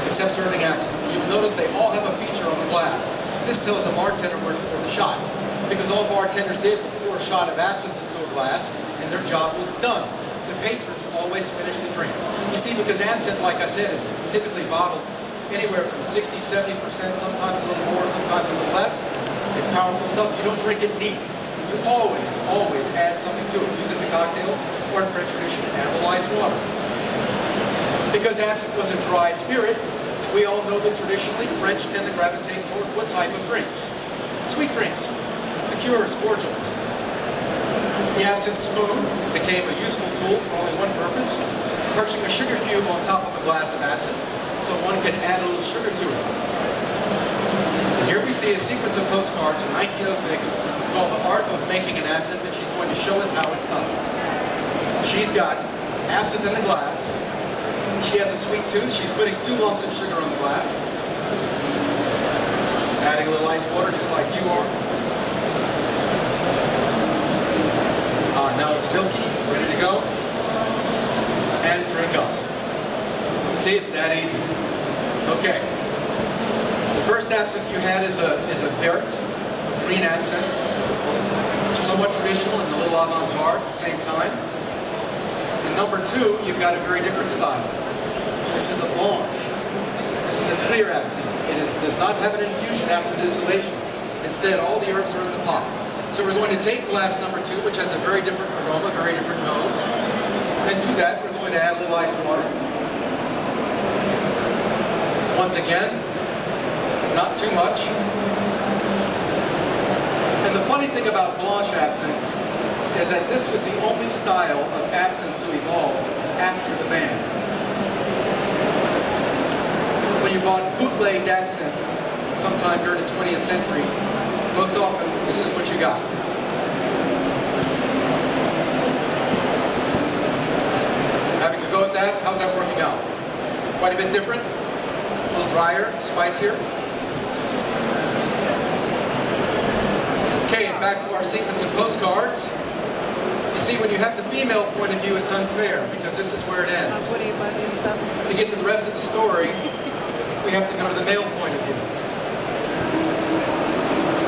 except serving absinthe. You'll notice they all have a feature on the glass. This tells the bartender where to pour the shot, because all bartenders did was pour a shot of absinthe into a glass, and their job was done. The patrons always finished the drink. You see, because absinthe, like I said, is typically bottled anywhere from 60, 70%, sometimes a little more, sometimes a little less. It's powerful stuff. You don't drink it neat. You always add something to it. Use it in a cocktail, or in French tradition, add a little ice water. Because absinthe was a dry spirit, we all know that traditionally French tend to gravitate toward what type of drinks? Sweet drinks, liqueurs, cordials. The absinthe spoon became a useful tool for only one purpose, perching a sugar cube on top of a glass of absinthe, so one could add a little sugar to it. And here we see a sequence of postcards from 1906 called The Art of Making an Absinthe, and she's going to show us how it's done. She's got absinthe in the glass. She has a sweet tooth. She's putting 2 lumps of sugar on the glass. Adding a little ice water just like you are. Now it's milky, ready to go. And drink up. See, it's that easy. Okay. The first absinthe you had is a vert, a green absinthe. Somewhat traditional and a little avant-garde at the same time. And number 2, you've got a very different style. This is a blanche. This is a clear absinthe. It does not have an infusion after distillation. Instead, all the herbs are in the pot. So we're going to take glass number 2, which has a very different aroma, very different nose. And to that, we're going to add a little ice water. Once again, not too much. And the funny thing about blanche absinthes is that this was the only style of absinthe to evolve after the ban. When you bought bootlegged absinthe sometime during the 20th century, most often this is what you got. Having a go at that, how's that working out? Quite a bit different, a little drier, spicier. Okay, and back to our sequence of postcards. You see, when you have the female point of view, it's unfair, because this is where it ends. To get to the rest of the story, we have to go to the male point of view.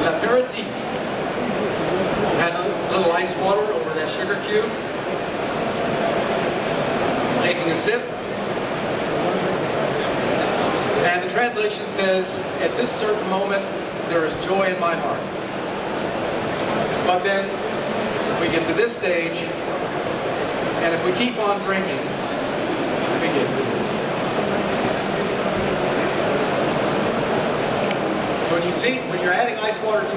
L'apéritif. Add a little ice water over that sugar cube. Taking a sip. And the translation says, at this certain moment, there is joy in my heart. But then, we get to this stage, and if we keep on drinking, we get to this. So when you're adding ice water to